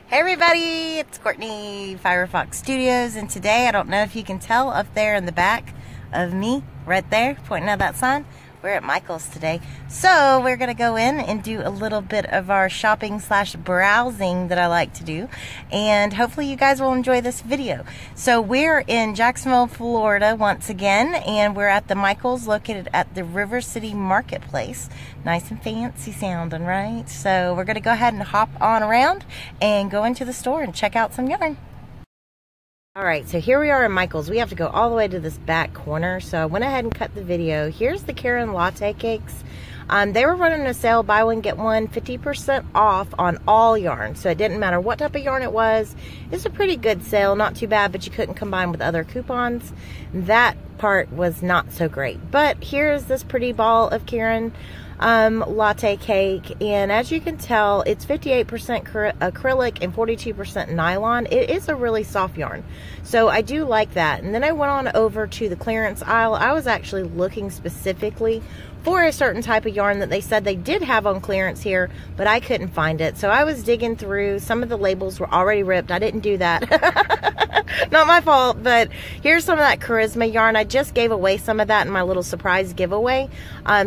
Hey everybody, it's Courtney, Fiberfoxstudios, and today, I don't know if you can tell up there in the back of me, right there, pointing at that sign, we're at Michael's today. So we're going to go in and do a little bit of our shopping / browsing that I like to do, and hopefully you guys will enjoy this video. So we're in Jacksonville, Florida once again, and we're at the Michael's located at the River City Marketplace. Nice and fancy sounding, right? So we're going to go ahead and hop on around and go into the store and check out some yarn. Alright, so here we are in Michael's. We have to go all the way to this back corner, so I went ahead and cut the video. Here's the Karen Latte Cakes. They were running a sale, buy one, get one, 50% off on all yarn. So it didn't matter what type of yarn it was. It's a pretty good sale, not too bad, but you couldn't combine with other coupons. That part was not so great. But here's this pretty ball of Karen latte cake, and as you can tell, it's 58% acrylic and 42% nylon. It is a really soft yarn, so I do like that. And then I went on over to the clearance aisle. I was actually looking specifically for a certain type of yarn that they said they did have on clearance here, but I couldn't find it. So I was digging through. Some of the labels were already ripped. I didn't do that. Not my fault, but here's some of that Charisma yarn. I just gave away some of that in my little surprise giveaway.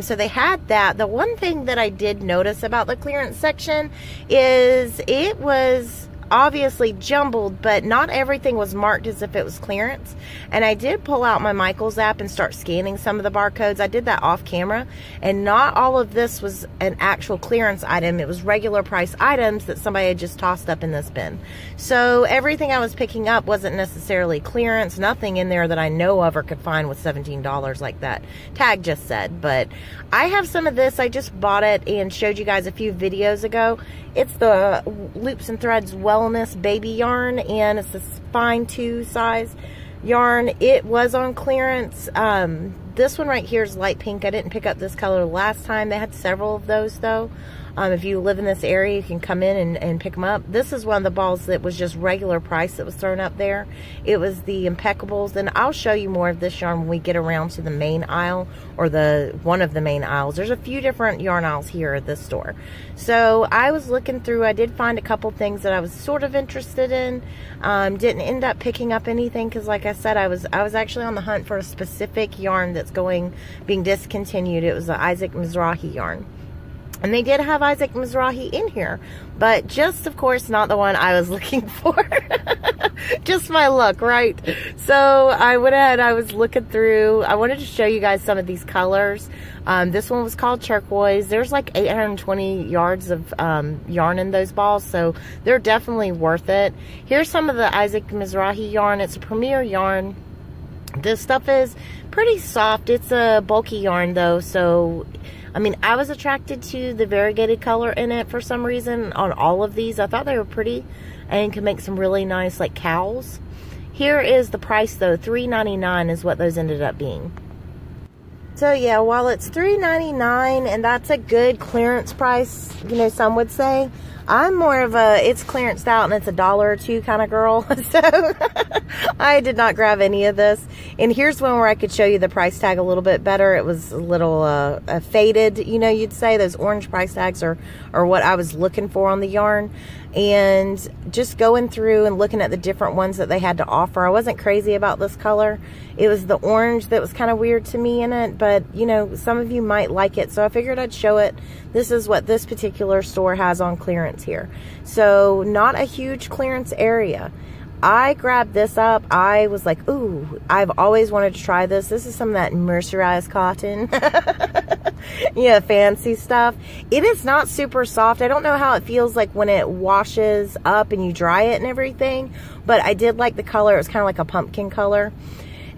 So they had that. The one thing that I did notice about the clearance section is it was obviously jumbled, but not everything was marked as if it was clearance. And I did pull out my Michael's app and start scanning some of the barcodes. I did that off camera, and not all of this was an actual clearance item. It was regular price items that somebody had just tossed up in this bin. So everything I was picking up wasn't necessarily clearance. Nothing in there that I know of or could find was $17 like that tag just said. But I have some of this. I just bought it and showed you guys a few videos ago. It's the Loops and Threads Wellness Baby Yarn, and it's a fine 2 size yarn. It was on clearance. This one right here is light pink. I didn't pick up this color last time. They had several of those though. If you live in this area, you can come in and pick them up. This is one of the balls that was just regular price that was thrown up there. It was the Impeccables, and I'll show you more of this yarn when we get around to the main aisle, or one of the main aisles. There's a few different yarn aisles here at this store. So I was looking through. I did find a couple things that I was sort of interested in. Didn't end up picking up anything because, like I said, I was actually on the hunt for a specific yarn that's being discontinued. It was the Isaac Mizrahi yarn. And they did have Isaac Mizrahi in here, but just, of course, not the one I was looking for. Just my luck, right? So I went ahead, I was looking through. I wanted to show you guys some of these colors. This one was called turquoise. There's like 820 yards of yarn in those balls, so they're definitely worth it. Here's some of the Isaac Mizrahi yarn. It's a premier yarn. This stuff is pretty soft. It's a bulky yarn though, so I mean, I was attracted to the variegated color in it for some reason on all of these. I thought they were pretty and could make some really nice like cowls. Here is the price though. $3.99 is what those ended up being. So yeah, while it's $3.99 and that's a good clearance price, you know, some would say, I'm more of a, it's clearanced out and it's $1 or $2 kind of girl. So I did not grab any of this. And here's one where I could show you the price tag a little bit better. It was a little faded, you know, you'd say. Those orange price tags are what I was looking for on the yarn. And just going through and looking at the different ones that they had to offer, I wasn't crazy about this color. It was the orange that was kind of weird to me in it, but you know, some of you might like it, so I figured I'd show it. This is what this particular store has on clearance here. So not a huge clearance area. I grabbed this up. I was like, ooh, I've always wanted to try this. This is some of that mercerized cotton. Yeah, fancy stuff. It is not super soft. I don't know how it feels like when it washes up and you dry it and everything, but I did like the color. It was kind of like a pumpkin color.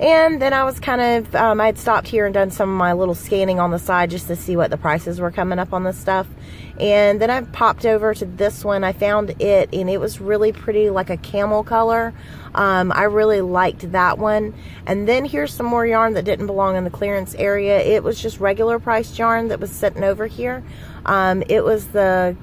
And then I was kind of, I'd stopped here and done some of my little scanning on the side just to see what the prices were coming up on this stuff. And then I popped over to this one. I found it, and it was really pretty, like a camel color. I really liked that one. And then here's some more yarn that didn't belong in the clearance area. It was just regular priced yarn that was sitting over here. It was the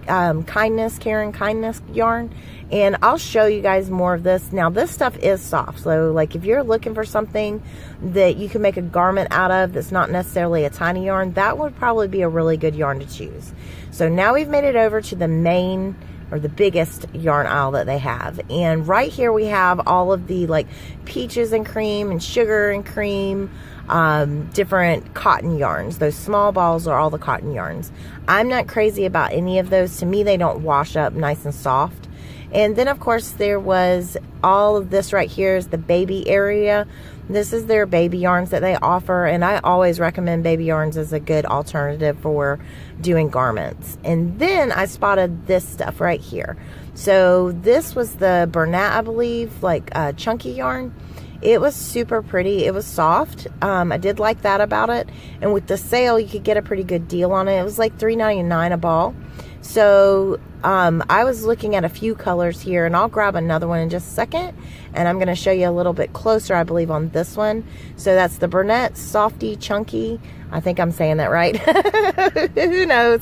Karen Kindness yarn. And I'll show you guys more of this. Now, this stuff is soft. So, like, if you're looking for something that you can make a garment out of that's not necessarily a tiny yarn, that would probably be a really good yarn to choose. So, now we've made it over to the main or the biggest yarn aisle that they have. And right here we have all of the like peaches and cream and sugar and cream, different cotton yarns. Those small balls are all the cotton yarns. I'm not crazy about any of those. To me, they don't wash up nice and soft. And then of course there was all of this right here is the baby area. This is their baby yarns that they offer, and I always recommend baby yarns as a good alternative for doing garments. And then I spotted this stuff right here. So this was the Burnett, I believe, like chunky yarn. It was super pretty. It was soft. I did like that about it. And with the sale, you could get a pretty good deal on it. It was like $3.99 a ball. So I was looking at a few colors here, and I'll grab another one in just a second, and I'm going to show you a little bit closer, I believe, on this one. So that's the Burnett Softy Chunky. I think I'm saying that right. Who knows?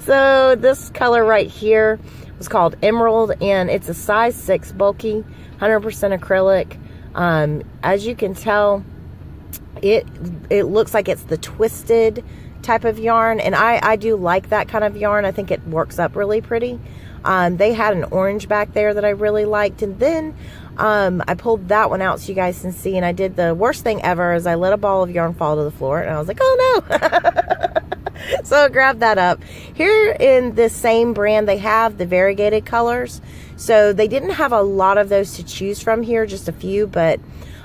So this color right here was called Emerald, and it's a size 6 bulky, 100% acrylic. As you can tell, it looks like it's the twisted type of yarn, and I do like that kind of yarn. I think it works up really pretty. They had an orange back there that I really liked, and then I pulled that one out so you guys can see, and I did the worst thing ever is I let a ball of yarn fall to the floor, and I was like, oh no. So I grabbed that up. Here in this same brand, they have the variegated colors, so they didn't have a lot of those to choose from here, just a few, but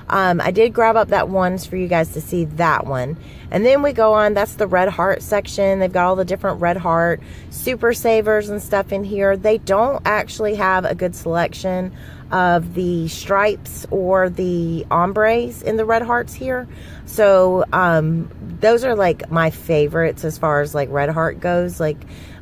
I did grab up that ones for you guys to see that one. And then we go on, that's the Red Heart section. They've got all the different Red Heart Super Savers and stuff in here. They don't actually have a good selection of the stripes or the ombres in the Red Hearts here. So those are like my favorites as far as like Red Heart goes. Like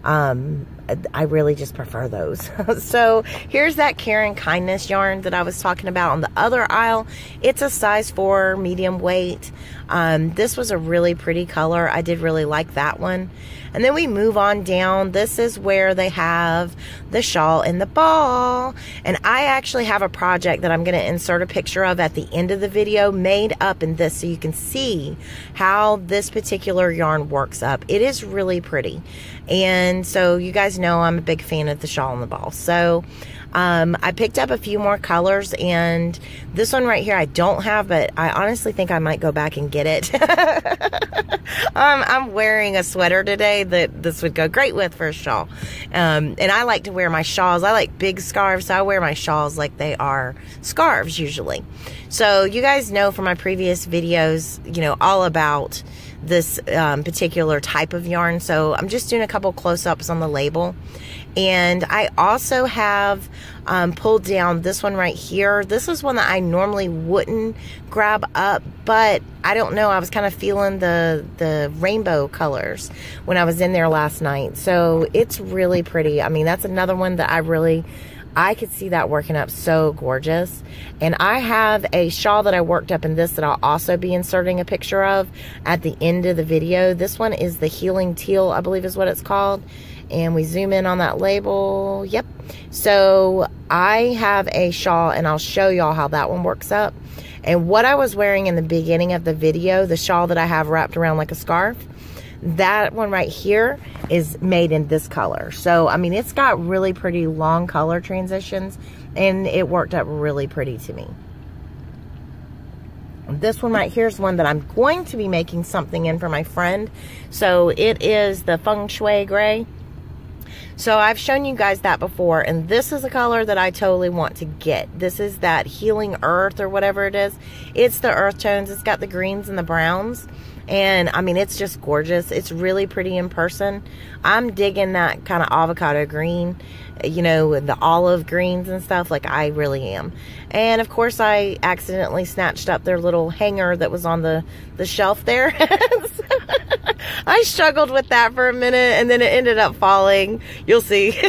I really just prefer those. So here's that Care and Kindness yarn that I was talking about on the other aisle. It's a size 4 medium weight. This was a really pretty color. I did really like that one. And then we move on down. This is where they have the shawl and the ball. And I actually have a project that I'm going to insert a picture of at the end of the video made up in this so you can see how this particular yarn works up. It is really pretty. And so you guys know I'm a big fan of the shawl and the ball. So I picked up a few more colors, and this one right here I don't have, but I honestly think I might go back and get it. I'm wearing a sweater today that this would go great with for a shawl. And I like to wear my shawls. I like big scarves, so I wear my shawls like they are scarves usually. So you guys know from my previous videos, you know, all about this particular type of yarn. So I'm just doing a couple close-ups on the label. And I also have pulled down this one right here. This is one that I normally wouldn't grab up, but I don't know, I was kind of feeling the rainbow colors when I was in there last night. So it's really pretty. I mean, that's another one that I could see that working up so gorgeous. And I have a shawl that I worked up in this that I'll also be inserting a picture of at the end of the video. This one is the Healing Teal, I believe is what it's called. And we zoom in on that label. Yep. So I have a shawl, and I'll show y'all how that one works up. And what I was wearing in the beginning of the video, the shawl that I have wrapped around like a scarf, that one right here is made in this color. So, I mean, it's got really pretty long color transitions, and it worked up really pretty to me. This one right here is one that I'm going to be making something in for my friend. So it is the Feng Shui Gray. So I've shown you guys that before, and this is a color that I totally want to get. This is that Healing Earth or whatever it is. It's the earth tones. It's got the greens and the browns. And I mean, it's just gorgeous. It's really pretty in person. I'm digging that kind of avocado green, you know, the olive greens and stuff. Like, I really am. And of course, I accidentally snatched up their little hanger that was on the shelf there. I struggled with that for a minute, and then it ended up falling. You'll see.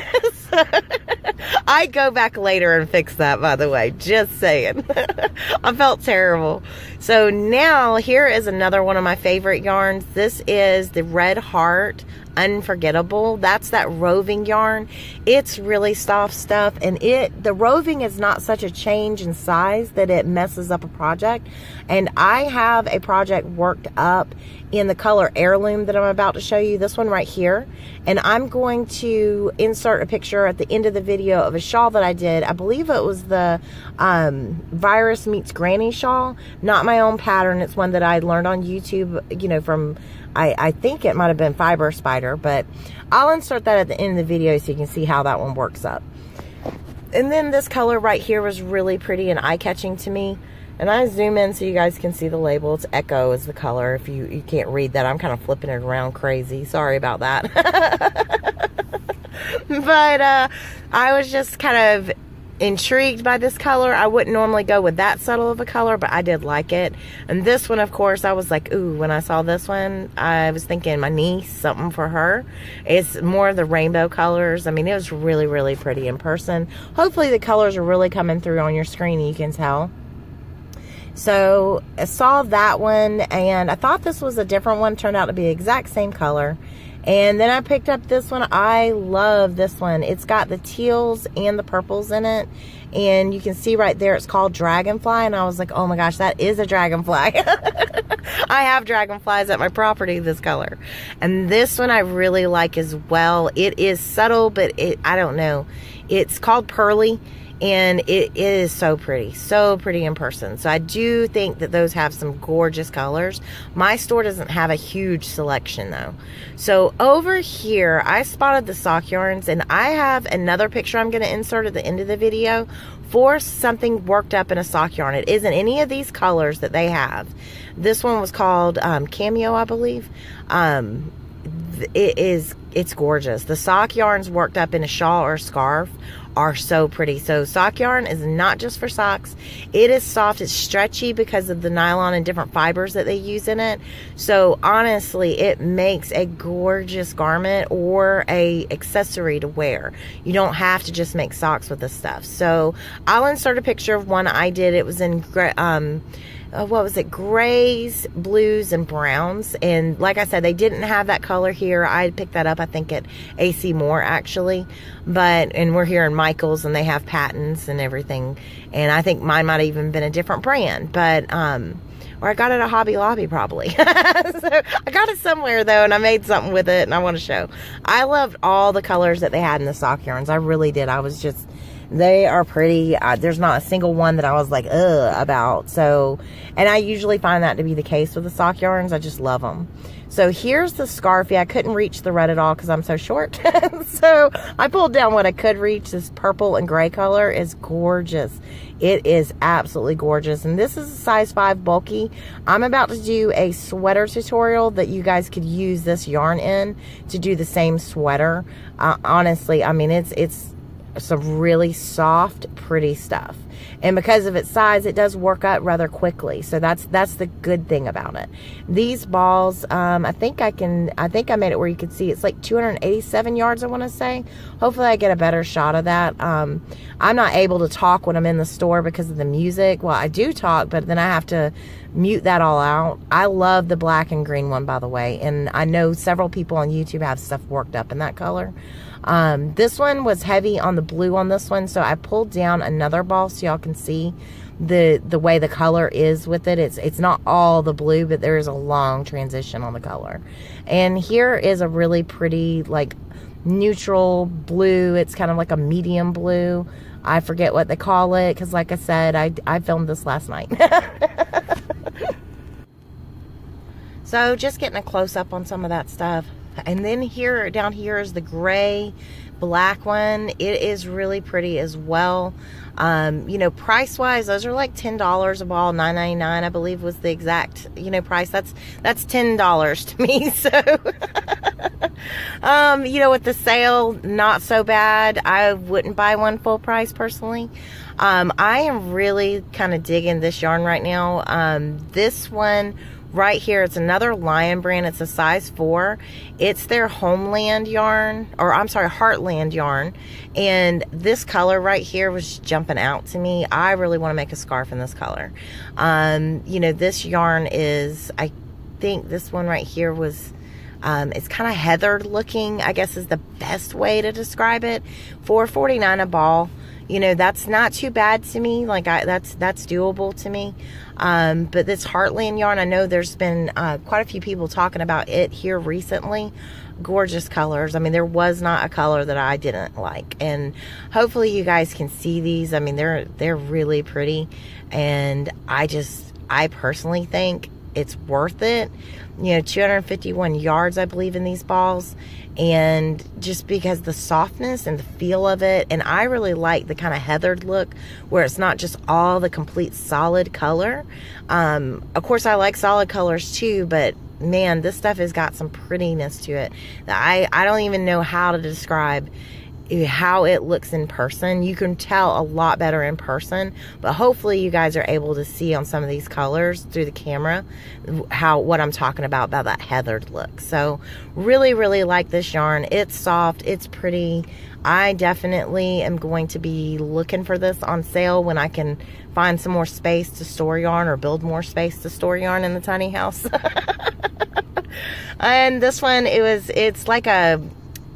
I'd go back later and fix that, by the way. Just saying. I felt terrible. So now here is another one of my favorite yarns. This is the Red Heart Unforgettable. That's that roving yarn. It's really soft stuff, and the roving is not such a change in size that it messes up a project. And I have a project worked up in the color Heirloom that I'm about to show you, this one right here, and I'm going to insert a picture at the end of the video of a shawl that I did. I believe it was the Virus Meets Granny shawl, not my own pattern. It's one that I learned on YouTube, you know, from I think it might have been Fiber Spider, but I'll insert that at the end of the video so you can see how that one works up. And then this color right here was really pretty and eye-catching to me. And I zoom in so you guys can see the label. It's Echo is the color. If you can't read that, I'm kind of flipping it around crazy. Sorry about that. But I was just kind of intrigued by this color. I wouldn't normally go with that subtle of a color, but I did like it. And this one, of course, I was like, ooh, when I saw this one, I was thinking my niece, something for her. It's more of the rainbow colors. I mean, it was really, really pretty in person. Hopefully the colors are really coming through on your screen and you can tell. So I saw that one and I thought this was a different one. Turned out to be the exact same color. And then I picked up this one. I love this one. It's got the teals and the purples in it. And you can see right there, it's called Dragonfly. And I was like, oh my gosh, that is a dragonfly. I have dragonflies at my property this color. And this one I really like as well. It is subtle, but I don't know. It's called Pearly. And it is so pretty in person. So I do think that those have some gorgeous colors. My store doesn't have a huge selection though. So over here, I spotted the sock yarns, and I have another picture I'm going to insert at the end of the video for something worked up in a sock yarn. It isn't any of these colors that they have. This one was called Cameo, I believe. It's gorgeous. The sock yarns worked up in a shawl or a scarf are so pretty. So sock yarn is not just for socks. It is soft. It's stretchy because of the nylon and different fibers that they use in it. So honestly, it makes a gorgeous garment or a accessory to wear. You don't have to just make socks with this stuff. So I'll insert a picture of one I did. It was in what was it, grays, blues, and browns. And like I said, they didn't have that color here. I picked that up, I think, at AC Moore actually. And we're here in Michael's, and they have patents and everything. And I think mine might have even been a different brand, but or I got it at Hobby Lobby probably. So I got it somewhere though, and I made something with it, and I want to show. I loved all the colors that they had in the sock yarns. I really did. I was just, they are pretty. There's not a single one that I was like, ugh, about. So, and I usually find that to be the case with the sock yarns. I just love them. So here's the scarfie. I couldn't reach the red at all because I'm so short. So I pulled down what I could reach. This purple and gray color is gorgeous. It is absolutely gorgeous. And this is a size 5 bulky. I'm about to do a sweater tutorial that you guys could use this yarn in to do the same sweater. Honestly, I mean, it's some really soft, pretty stuff. And because of its size, it does work out rather quickly. So that's the good thing about it. These balls, I think I made it where you could see it's like 287 yards, I want to say. Hopefully I get a better shot of that. I'm not able to talk when I'm in the store because of the music. Well, I do talk, but then I have to mute that all out. I love the black and green one, by the way. And I know several people on YouTube have stuff worked up in that color. This one was heavy on the blue on this one, so I pulled down another ball so y'all can see the way the color is with it. It's not all the blue, but there is a long transition on the color. And here is a really pretty, like, neutral blue. It's kind of like a medium blue. I forget what they call it because, like I said, I filmed this last night. So just getting a close-up on some of that stuff. And then here, down here is the gray black one. It is really pretty as well. You know, price-wise, those are like $10 a ball. $9.99, I believe, was the exact, you know, price. That's $10 to me. So, you know, with the sale, not so bad. I wouldn't buy one full price personally. I am really kind of digging this yarn right now. This one right here, it's another Lion brand. It's a size 4. It's their Homeland yarn, or I'm sorry, Heartland yarn. And this color right here was jumping out to me. I really want to make a scarf in this color. You know, this yarn is, I think this one right here was, it's kind of heathered looking, I guess is the best way to describe it. $4.49 a ball. You know, that's not too bad to me. Like, that's doable to me. But this Heartland yarn, I know there's been quite a few people talking about it here recently. Gorgeous colors. I mean, there was not a color that I didn't like. And hopefully you guys can see these. I mean, they're really pretty. And I personally think it's worth it. You know, 251 yards, I believe, in these balls. And just because the softness and the feel of it, and I really like the kind of heathered look where it's not just all the complete solid color. Of course, I like solid colors too, but man, this stuff has got some prettiness to it that I don't even know how to describe how it looks in person. You can tell a lot better in person, but hopefully you guys are able to see on some of these colors through the camera what I'm talking about that heathered look. So really like this yarn. It's soft, it's pretty. I definitely am going to be looking for this on sale when I can find some more space to store yarn, or build more space to store yarn in the tiny house. And this one, it's like a,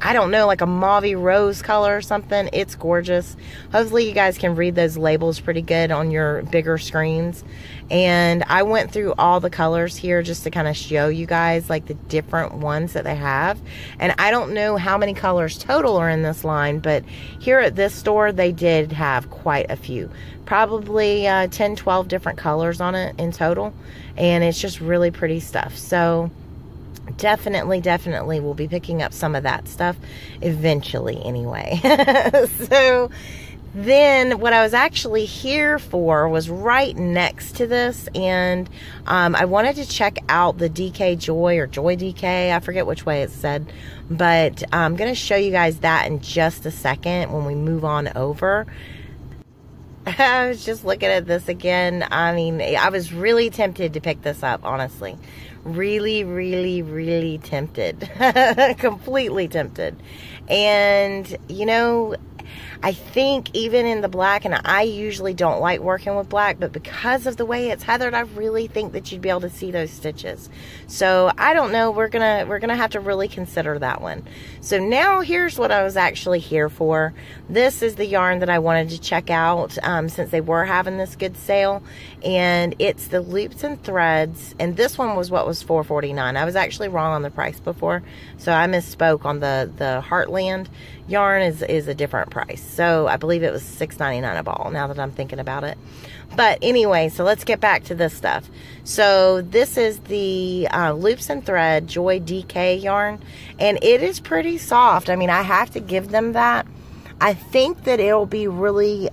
I don't know, like a mauvey rose color or something. It's gorgeous. Hopefully you guys can read those labels pretty good on your bigger screens. And I went through all the colors here just to kind of show you guys like the different ones that they have. And I don't know how many colors total are in this line, but here at this store they did have quite a few. Probably 10, 12 different colors on it in total. And it's just really pretty stuff. So definitely we'll be picking up some of that stuff eventually anyway. So then what I was actually here for was right next to this, and I wanted to check out the DK Joy, or Joy DK, I forget which way it's said, but I'm going to show you guys that in just a second when we move on over. I was just looking at this again. I mean, I was really tempted to pick this up, honestly. Really tempted. Completely tempted. And, you know, I think even in the black, and I usually don't like working with black, but because of the way it's heathered, I really think that you'd be able to see those stitches. So I don't know, we're gonna have to really consider that one. So now here's what I was actually here for. This is the yarn that I wanted to check out since they were having this good sale, and it's the Loops and Threads, and this one was what was $4.49. I was actually wrong on the price before, so I misspoke on the Heartland yarn is a different price. So I believe it was $6.99 a ball, now that I'm thinking about it. But anyway, so let's get back to this stuff. So this is the Loops and Thread Joy DK yarn, and it is pretty soft. I mean, I have to give them that. I think that it'll be really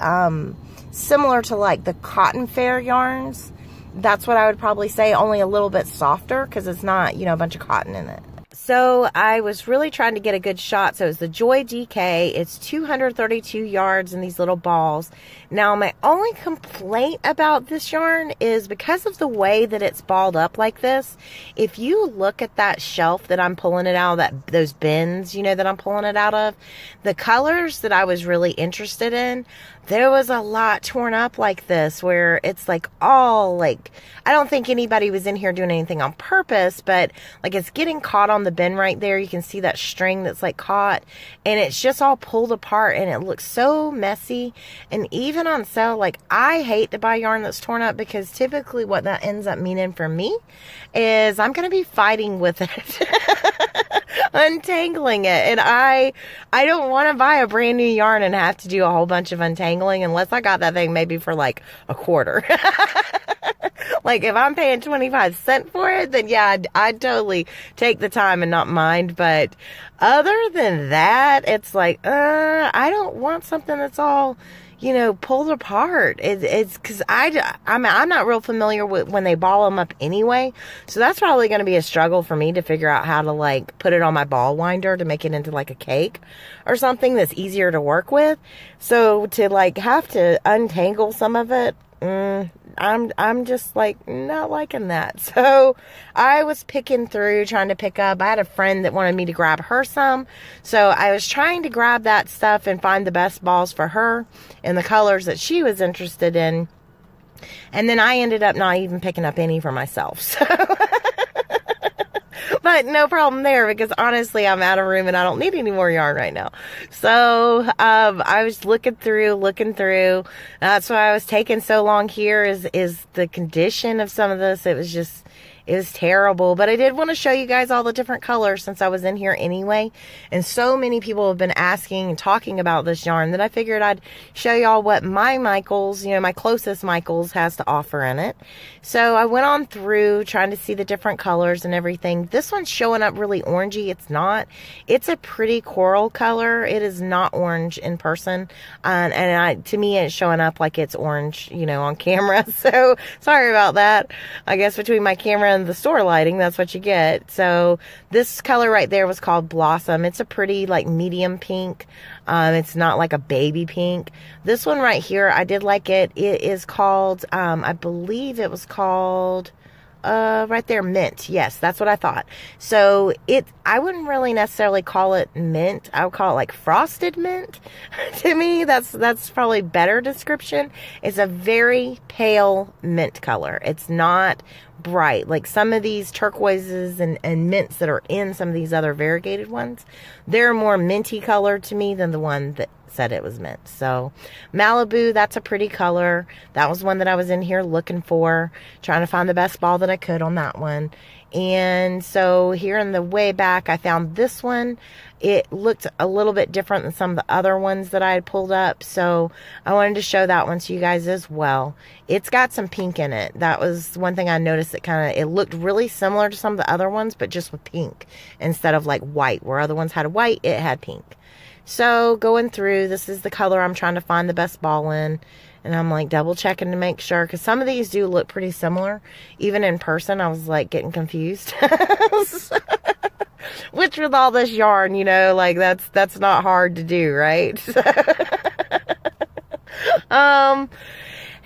similar to like the Cotton Fair yarns. That's what I would probably say, only a little bit softer because it's not, you know, a bunch of cotton in it. So I was really trying to get a good shot. So it's the Joy DK. It's 232 yards in these little balls. Now, my only complaint about this yarn is because of the way that it's balled up like this. If you look at that shelf that I'm pulling it out of, those bins, you know, that I'm pulling it out of, the colors that I was really interested in, there was a lot torn up like this, where it's like all like, I don't think anybody was in here doing anything on purpose, but like it's getting caught on the bin right there. You can see that string that's like caught, and it's just all pulled apart, and it looks so messy. And even on sale, like, I hate to buy yarn that's torn up, because typically what that ends up meaning for me is I'm going to be fighting with it. Untangling it, and I don't want to buy a brand new yarn and have to do a whole bunch of untangling unless I got that thing maybe for like a quarter. Like if I'm paying 25 cents for it, then yeah, I'd totally take the time and not mind. But other than that, it's like I don't want something that's all, you know, pulled apart. It's because I'm not real familiar with when they ball them up anyway. So that's probably going to be a struggle for me to figure out how to like put it on my ball winder to make it into like a cake or something that's easier to work with. So to like have to untangle some of it, I'm just like not liking that. So I was picking through, trying to pick up. I had a friend that wanted me to grab her some. So I was trying to grab that stuff and find the best balls for her and the colors that she was interested in. And then I ended up not even picking up any for myself. So but no problem there, because honestly, I'm out of room and I don't need any more yarn right now. So I was looking through. That's why I was taking so long here is the condition of some of this. It was terrible. But I did want to show you guys all the different colors since I was in here anyway. And so many people have been asking and talking about this yarn that I figured I'd show y'all what my Michaels, my closest Michaels has to offer in it. So I went on through trying to see the different colors and everything. This one's showing up really orangey. It's not. It's a pretty coral color. It is not orange in person. To me, it's showing up like it's orange, on camera. So sorry about that. I guess between my camera and the store lighting, that's what you get. So this color right there was called Blossom. It's a pretty like medium pink. It's not like a baby pink. This one right here, I did like it. It is called, I believe it was called, right there, mint. Yes, that's what I thought. So I wouldn't really necessarily call it mint. I would call it like frosted mint. To me, that's probably a better description. It's a very pale mint color. It's not bright like some of these turquoises and mints that are in some of these other variegated ones. They're more minty color to me than the one that said it was mint. So Malibu, that's a pretty color. That was one that I was in here looking for, trying to find the best ball that I could on that one. And so here in the way back, I found this one. It looked a little bit different than some of the other ones that I had pulled up. So I wanted to show that one to you guys as well. It's got some pink in it. That was one thing I noticed. It looked really similar to some of the other ones, but just with pink instead of like white. Where other ones had white, it had pink. So going through, this is the color I'm trying to find the best ball in. And I'm like double checking to make sure, because some of these do look pretty similar. Even in person, I was like getting confused. Which with all this yarn, like that's not hard to do, right? And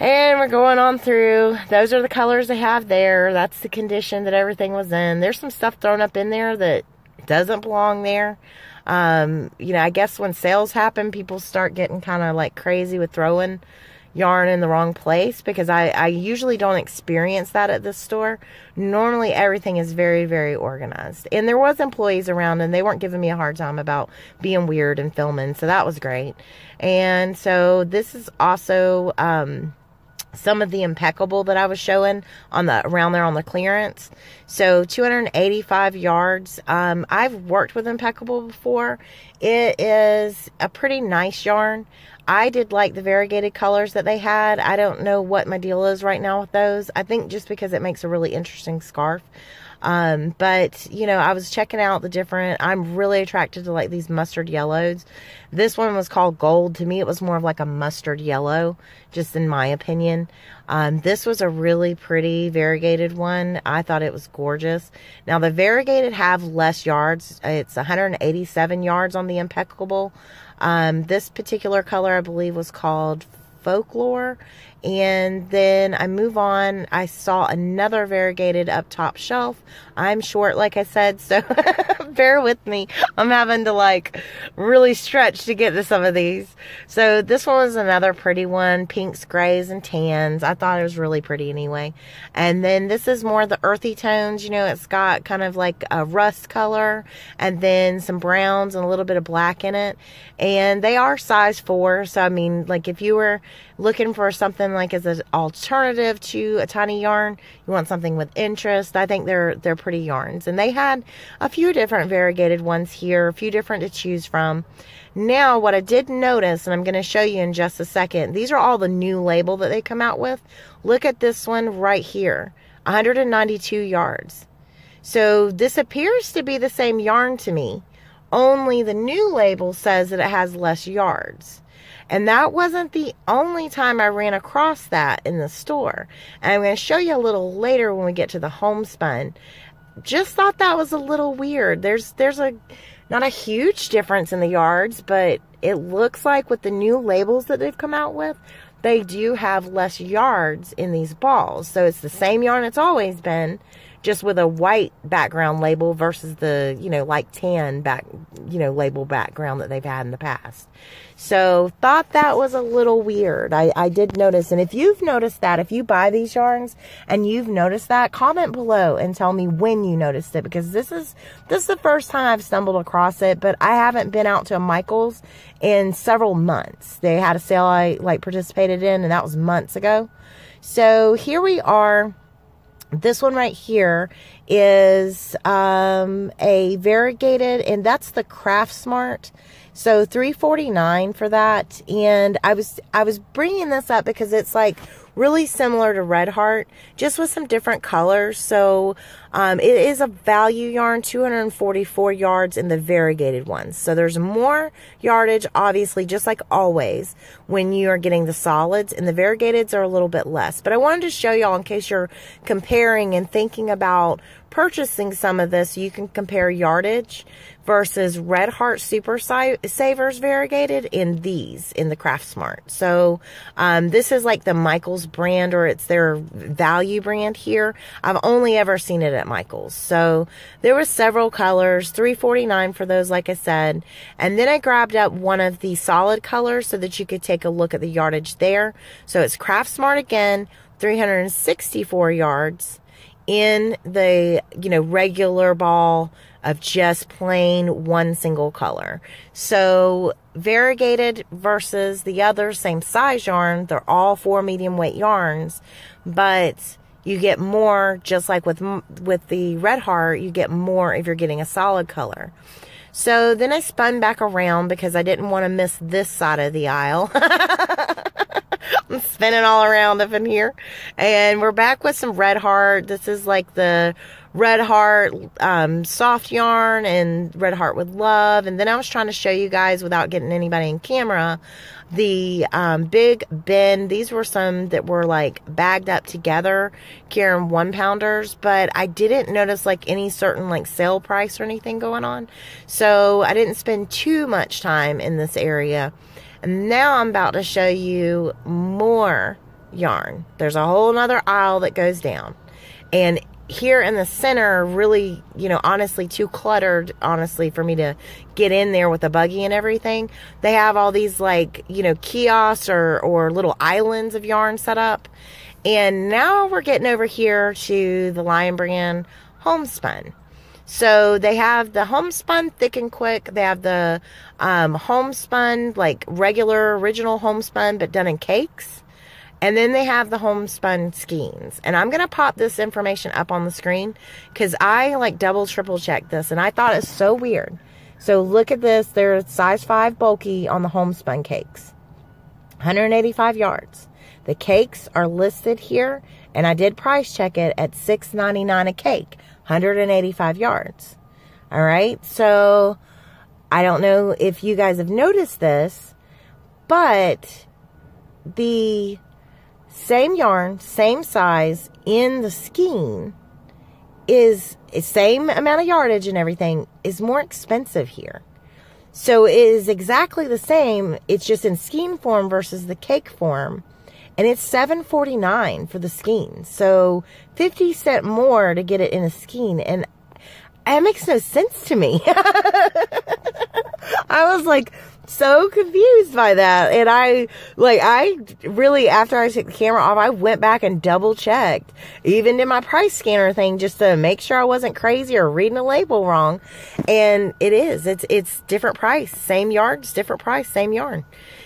we're going on through. Those are the colors they have there. That's the condition that everything was in. There's some stuff thrown up in there that doesn't belong there. I guess when sales happen, people start getting kind of like crazy with throwing yarn in the wrong place, because I usually don't experience that at this store. Normally everything is very, very organized, and there was employees around and they weren't giving me a hard time about being weird and filming, so that was great. And so this is also some of the Impeccable that I was showing around there on the clearance. So 285 yards. I've worked with Impeccable before. It is a pretty nice yarn. I did like the variegated colors that they had. I don't know what my deal is right now with those. I think just because it makes a really interesting scarf. But I was checking out the different, I'm really attracted to like these mustard yellows. This one was called Gold. To me, it was more of like a mustard yellow, just in my opinion. This was a really pretty variegated one. I thought it was gorgeous. Now the variegated have less yards. It's 187 yards on the Impeccable. This particular color, I believe, was called Folklore. And then I move on. I saw another variegated up top shelf. I'm short, like I said, so bear with me. I'm having to like really stretch to get to some of these. So this one was another pretty one. Pinks, grays, and tans. I thought it was really pretty anyway. And then this is more the earthy tones. It's got kind of like a rust color and then some browns and a little bit of black in it. And they are size 4. So I mean, like if you were looking for something like as an alternative to a tiny yarn, you want something with interest, I think they're pretty yarns. And they had a few different variegated ones here, a few different to choose from. Now what I did notice, and I'm going to show you in just a second, these are all the new label that they come out with. Look at this one right here, 192 yards. So this appears to be the same yarn to me, only the new label says that it has less yards. And that wasn't the only time I ran across that in the store. And I'm going to show you a little later when we get to the Homespun. Just thought that was a little weird. There's not a huge difference in the yards, but it looks like with the new labels that they've come out with, they do have less yards in these balls. So it's the same yarn it's always been, just with a white background label versus the, you know, like tan label background that they've had in the past. So thought that was a little weird. I did notice. And if you've noticed that, if you buy these yarns and you've noticed that, comment below and tell me when you noticed it, because this is the first time I've stumbled across it, but I haven't been out to a Michael's in several months. They had a sale I participated in, and that was months ago. So here we are. This one right here is a variegated, and that's the Kraft Smart. So $3.49 for that. And I was bringing this up because it's like really similar to Red Heart, just with some different colors. So it is a value yarn, 244 yards in the variegated ones. So there's more yardage, obviously, just like always, when you are getting the solids, and the variegateds are a little bit less. But I wanted to show y'all in case you're comparing and thinking about purchasing some of this, you can compare yardage versus Red Heart Super Savers variegated in the Kraft Smart. So this is like the Michael's brand, or it's their value brand here. I've only ever seen it at Michael's. So there were several colors, $3.49 for those, like I said. And then I grabbed up one of the solid colors so that you could take a look at the yardage there. So it's Kraft Smart again, 364 yards in the, you know, regular ball of just plain one single color. So variegated versus the other same size yarn, they're all 4 medium weight yarns, but you get more, just like with the Red Heart, you get more if you're getting a solid color. So then I spun back around because I didn't want to miss this side of the aisle. I'm spinning all around up in here. And we're back with some Red Heart. This is like the Red Heart soft yarn and Red Heart with Love. And then I was trying to show you guys, without getting anybody in camera, the big bin. These were some that were like bagged up together, Karen 1-pounders, but I didn't notice like any certain like sale price or anything going on. So I didn't spend too much time in this area. And now I'm about to show you more yarn. There's a whole nother aisle that goes down. And here in the center, really, you know, honestly, too cluttered, honestly, for me to get in there with a buggy and everything. They have all these, like, you know, kiosks or little islands of yarn set up. And now we're getting over here to the Lion Brand Homespun. So they have the Homespun Thick and Quick. They have the Homespun, like regular original Homespun, but done in cakes. And then they have the Homespun Skeins. And I'm going to pop this information up on the screen because I like double, triple checked this. And I thought it's so weird. So look at this. They're size 5 bulky on the Homespun cakes. 185 yards. The cakes are listed here. And I did price check it at $6.99 a cake. 185 yards. All right. So I don't know if you guys have noticed this, but the same yarn, same size in the skein is same amount of yardage and everything is more expensive here. So it is exactly the same. It's just in skein form versus the cake form. And it's $7.49 for the skein. So 50 cents more to get it in a skein. And it makes no sense to me. I was like so confused by that. And I really, after I took the camera off, I went back and double checked. Even did my price scanner thing just to make sure I wasn't crazy or reading a label wrong. And it is. It's different price. Same yards, different price, same yarn.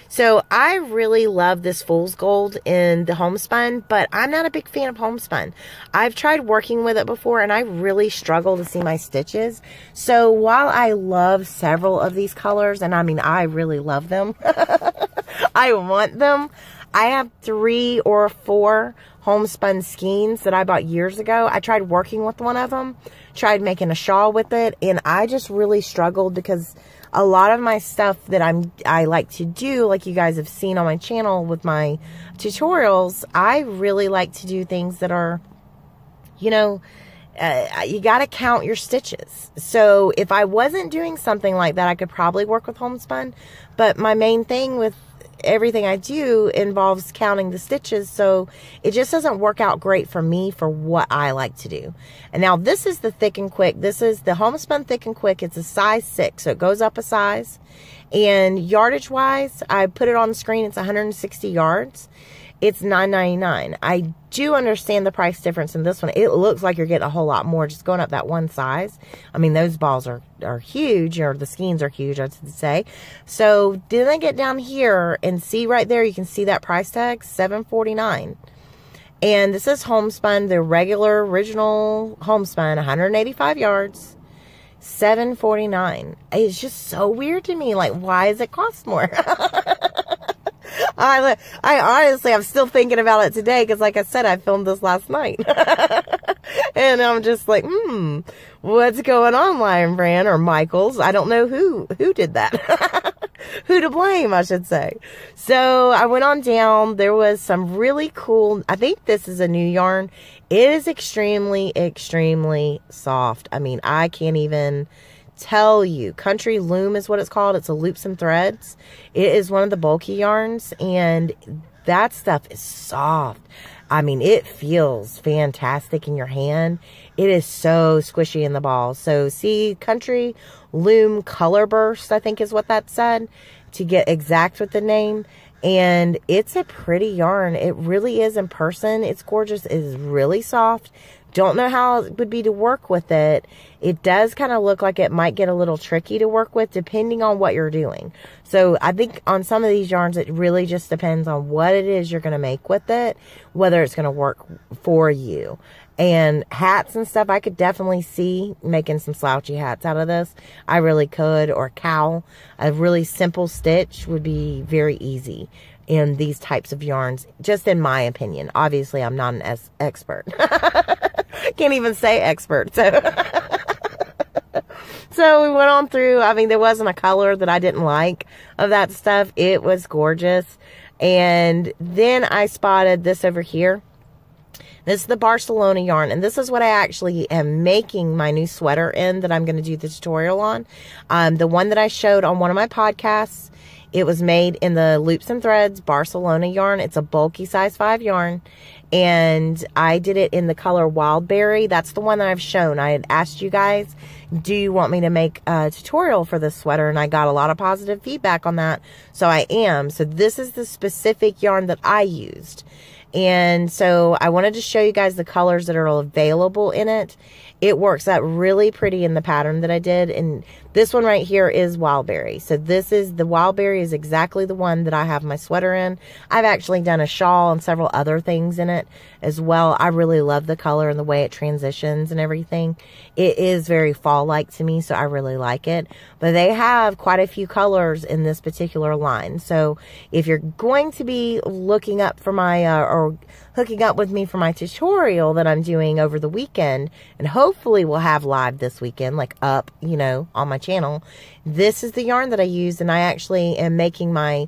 So I really love this Fool's Gold in the Homespun, but I'm not a big fan of Homespun. I've tried working with it before and I really struggle to see my stitches. So while I love several of these colors, and I mean, I really love them, I want them. I have 3 or 4 Homespun skeins that I bought years ago. I tried working with one of them, tried making a shawl with it, and I just really struggled because a lot of my stuff that I like to do, like you guys have seen on my channel with my tutorials, I really like to do things that are, you know, you got to count your stitches. So if I wasn't doing something like that, I could probably work with Homespun. But my main thing with everything I do involves counting the stitches, so it just doesn't work out great for me for what I like to do. And now this is the Thick and Quick. This is the Homespun Thick and Quick. It's a size 6, so it goes up a size. And yardage wise, I put it on the screen. It's 160 yards. It's $9.99. I do understand the price difference in this one. It looks like you're getting a whole lot more just going up that one size. I mean, those balls are huge, or the skeins are huge, I should say. So then I get down here and see right there, you can see that price tag, $7.49. And this is Homespun, the regular original Homespun, 185 yards, $7.49. It's just so weird to me. Like, why does it cost more? I honestly, I'm still thinking about it today because, like I said, I filmed this last night. And I'm just like, what's going on, Lion Brand or Michaels? I don't know who did that. Who to blame, I should say. So I went on down. There was some really cool, I think this is a new yarn. It is extremely, extremely soft. I mean, I can't even tell you. Country Loom is what it's called. It's a loops and threads. It is one of the bulky yarns, and that stuff is soft. I mean, it feels fantastic in your hand. It is so squishy in the ball. So see, Country Loom Color Burst, I think is what that said, to get exact with the name. And it's a pretty yarn. It really is in person. It's gorgeous. It is really soft. Don't know how it would be to work with it. It does kind of look like it might get a little tricky to work with depending on what you're doing. So I think on some of these yarns, it really just depends on what it is you're going to make with it, whether it's going to work for you. And hats and stuff, I could definitely see making some slouchy hats out of this. I really could. Or cowl. A really simple stitch would be very easy in these types of yarns, just in my opinion. Obviously, I'm not an expert. Can't even say expert. So we went on through. I mean, there wasn't a color that I didn't like of that stuff. It was gorgeous. And then I spotted this over here. This is the Barcelona yarn, and this is what I actually am making my new sweater in that I'm going to do the tutorial on. The one that I showed on one of my podcasts, it was made in the Loops and Threads Barcelona yarn. It's a bulky size 5 yarn, and I did it in the color Wildberry. That's the one that I've shown. I had asked you guys, do you want me to make a tutorial for this sweater? And I got a lot of positive feedback on that, so I am. So this is the specific yarn that I used. And so I wanted to show you guys the colors that are available in it. It works out really pretty in the pattern that I did. And this one right here is Wildberry. So this is, the Wildberry is exactly the one that I have my sweater in. I've actually done a shawl and several other things in it as well. I really love the color and the way it transitions and everything. It is very fall-like to me, so I really like it. But they have quite a few colors in this particular line. So if you're going to be looking up for my, or hooking up with me for my tutorial that I'm doing over the weekend, and hopefully we'll have live this weekend, like up, you know, on my channel. This is the yarn that I use, and I actually am making my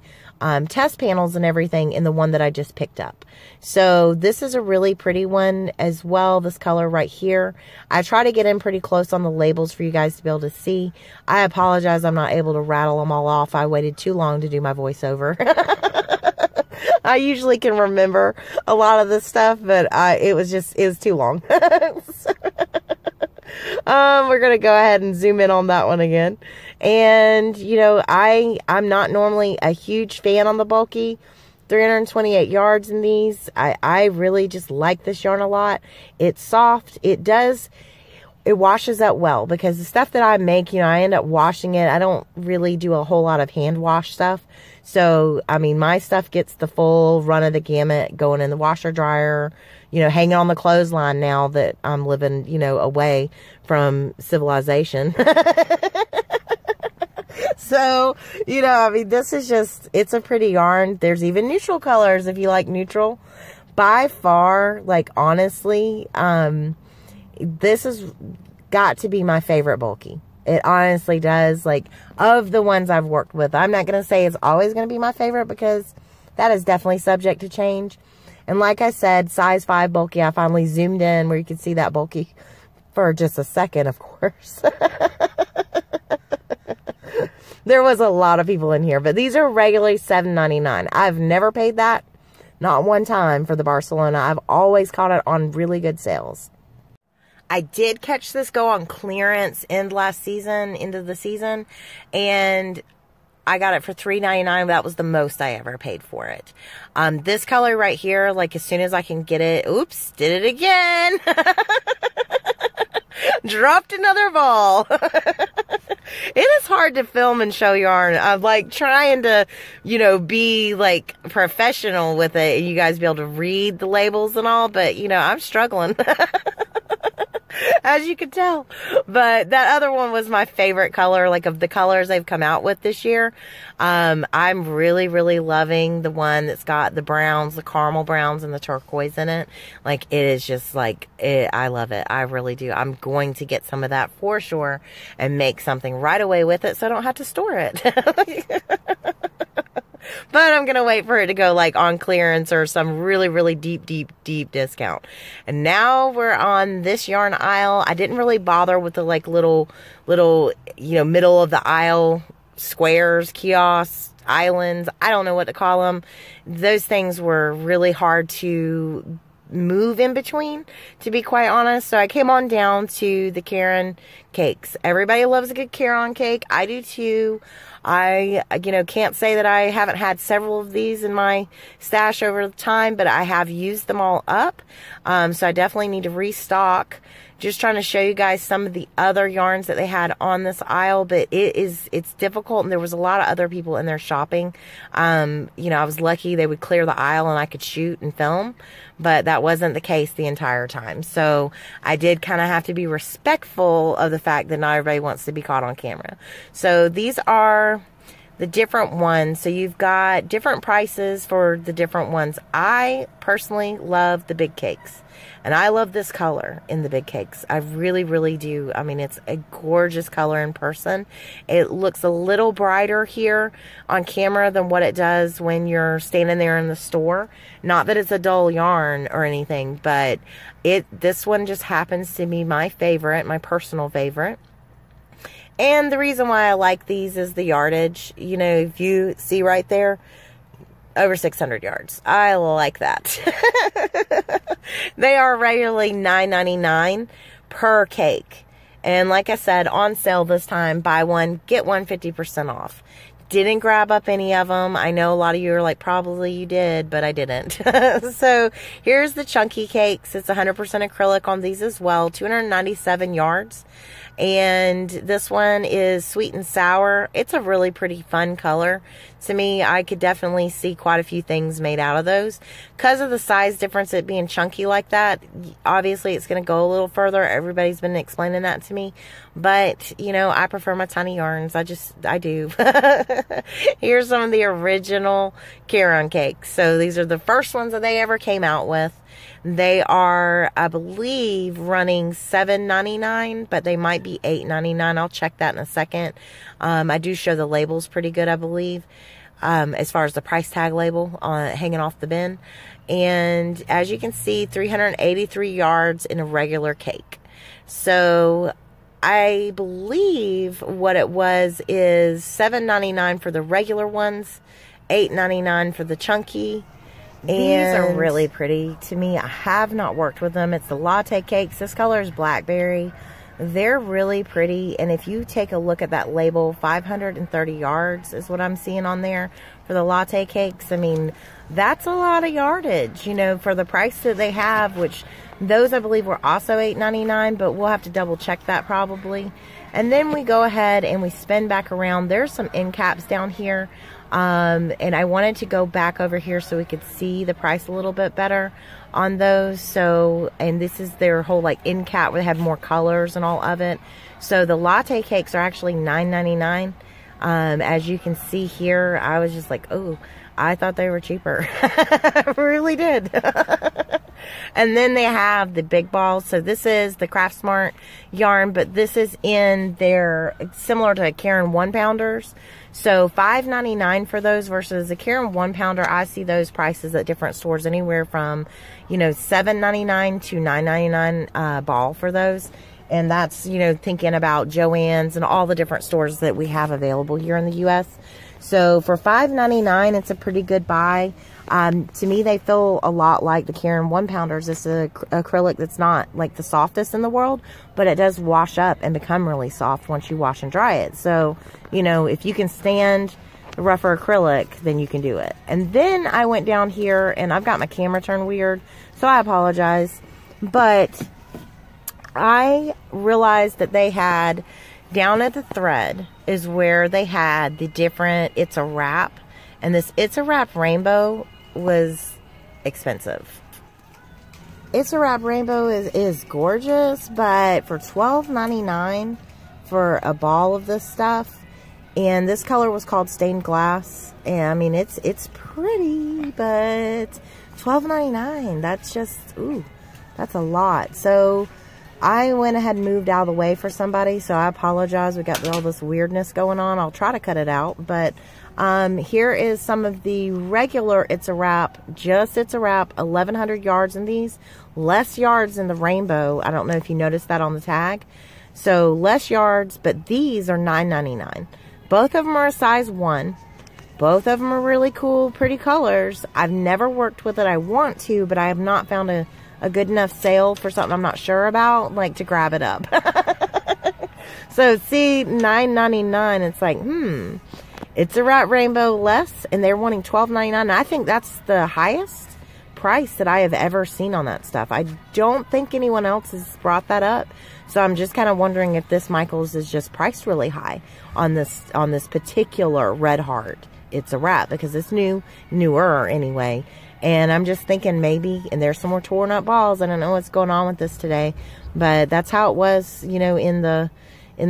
test panels and everything in the one that I just picked up. So this is a really pretty one as well, this color right here. I try to get in pretty close on the labels for you guys to be able to see. I apologize, I'm not able to rattle them all off. I waited too long to do my voiceover. I usually can remember a lot of this stuff, but it was too long. We're going to go ahead and zoom in on that one again. And, you know, I'm not normally a huge fan on the bulky 328 yards in these. I really just like this yarn a lot. It's soft. It washes up well, because the stuff that I make, you know, I end up washing it. I don't really do a whole lot of hand wash stuff. So, I mean, my stuff gets the full run of the gamut, going in the washer dryer, you know, hanging on the clothesline now that I'm living, you know, away from civilization. So, you know, I mean, this is just, it's a pretty yarn. There's even neutral colors if you like neutral. By far, like, honestly, this has got to be my favorite bulky. It honestly does. Like, of the ones I've worked with, I'm not going to say it's always going to be my favorite, because that is definitely subject to change. And like I said, size 5 bulky, I finally zoomed in where you can see that bulky for just a second, of course. There was a lot of people in here, but these are regularly $7.99. I've never paid that, not one time, for the Barcelona. I've always caught it on really good sales. I did catch this go on clearance end of the season, and I got it for $3.99. That was the most I ever paid for it. This color right here, like as soon as I can get it, oops, did it again. Dropped another ball. It is hard to film and show yarn. I'm like trying to, you know, be like professional with it, and you guys be able to read the labels and all, but you know, I'm struggling. As you can tell. But that other one was my favorite color, like of the colors they've come out with this year. I'm really, really loving the one that's got the browns, the caramel browns, and the turquoise in it. Like, it is just like, I love it. I really do. I'm going to get some of that for sure and make something right away with it so I don't have to store it. But I'm going to wait for it to go like on clearance or some really, really deep discount. And now we're on this yarn aisle. I didn't really bother with the like little, you know, middle of the aisle squares, kiosks, islands. I don't know what to call them. Those things were really hard to move in between, to be quite honest. So I came on down to the Karen cakes. Everybody loves a good Karen cake. I do too. I, you know, can't say that I haven't had several of these in my stash over the time, but I have used them all up. So I definitely need to restock. Just trying to show you guys some of the other yarns that they had on this aisle, but it's difficult, and there was a lot of other people in there shopping. You know, I was lucky they would clear the aisle and I could shoot and film, but that wasn't the case the entire time. So I did kind of have to be respectful of the fact that not everybody wants to be caught on camera. So these are the different ones. So you've got different prices for the different ones. I personally love the big cakes. And I love this color in the big cakes. I really, really do. I mean, it's a gorgeous color in person. It looks a little brighter here on camera than what it does when you're standing there in the store. Not that it's a dull yarn or anything, but this one just happens to be my favorite, my personal favorite. And the reason why I like these is the yardage. You know, if you see right there, over 600 yards. I like that. They are regularly $9.99 per cake. And like I said, on sale this time, buy one, get one 50% off. Didn't grab up any of them. I know a lot of you are like, probably you did, but I didn't. So here's the chunky cakes. It's 100% acrylic on these as well. 297 yards. And this one is sweet and sour. It's a really pretty fun color. To me, I could definitely see quite a few things made out of those. Because of the size difference, it being chunky like that, obviously it's going to go a little further. Everybody's been explaining that to me. But, you know, I prefer my tiny yarns. I do. Here's some of the original Karen cakes. So these are the first ones that they ever came out with. They are, I believe, running $7.99, but they might be $8.99. I'll check that in a second. I do show the labels pretty good, I believe, as far as the price tag label hanging off the bin. And as you can see, 383 yards in a regular cake. So I believe what it was is $7.99 for the regular ones, $8.99 for the chunky. These are really pretty to me. I have not worked with them. It's the Latte Cakes. This color is blackberry. They're really pretty. And if you take a look at that label, 530 yards is what I'm seeing on there for the Latte Cakes. I mean, that's a lot of yardage, you know, for the price that they have, which those I believe were also $8.99, but we'll have to double check that probably. And then we go ahead and we spin back around. There's some end caps down here. And I wanted to go back over here so we could see the price a little bit better on those. So, and this is their whole like end cap where they have more colors and all of it. So the Latte Cakes are actually $9.99. As you can see here, I was just like, oh, I thought they were cheaper. I really did. And then they have the big balls. So this is the Kraft Smart yarn, but this is in their, similar to a Karen 1-pounders. So $5.99 for those versus the Karen 1-pounder. I see those prices at different stores anywhere from, you know, $7.99 to $9.99 ball for those. And that's, you know, thinking about Joann's and all the different stores that we have available here in the U.S. So for $5.99, it's a pretty good buy. To me, they feel a lot like the Karen 1-pounders. It's an acrylic that's not like the softest in the world, but it does wash up and become really soft once you wash and dry it. So, you know, if you can stand the rougher acrylic, then you can do it. And then I went down here, and I've got my camera turned weird, so I apologize. But I realized that they had, down at the thread, is where they had the different It's a Wrap. And this It's a Wrap rainbow was expensive. It's a Wrap rainbow is gorgeous, but for $12.99 for a ball of this stuff, and this color was called Stained Glass, and I mean it's pretty, but $12.99, that's just, ooh, that's a lot. So I went ahead and moved out of the way for somebody, so I apologize. We got all this weirdness going on. I'll try to cut it out, but here is some of the regular It's a Wrap, just It's a Wrap, 1,100 yards in these, less yards in the rainbow. I don't know if you noticed that on the tag. So less yards, but these are $9.99. Both of them are a size 1. Both of them are really cool, pretty colors. I've never worked with it. I want to, but I have not found a good enough sale for something I'm not sure about, like to grab it up. So see, $9.99, it's like, It's a Wrap rainbow less, and they're wanting $12.99. I think that's the highest price that I have ever seen on that stuff. I don't think anyone else has brought that up. So I'm just kind of wondering if this Michaels is just priced really high on this particular Red Heart It's a Wrap, because it's newer anyway. And I'm just thinking maybe, and there's some more torn up balls. I don't know what's going on with this today, but that's how it was, you know, in the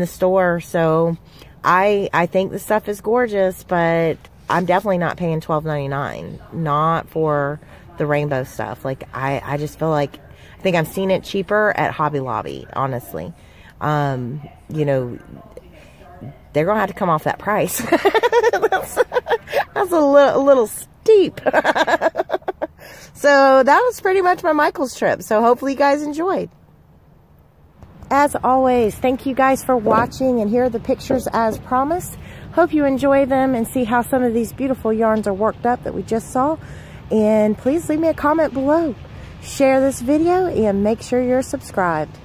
store. So I think the stuff is gorgeous, but I'm definitely not paying $12.99, not for the rainbow stuff. Like I just feel like, I think I've seen it cheaper at Hobby Lobby, honestly. You know, they're gonna have to come off that price. that's a little steep. So that was pretty much my Michaels trip. So hopefully you guys enjoyed. As always, thank you guys for watching, and here are the pictures as promised. Hope you enjoy them and see how some of these beautiful yarns are worked up that we just saw. And please leave me a comment below. Share this video and make sure you're subscribed.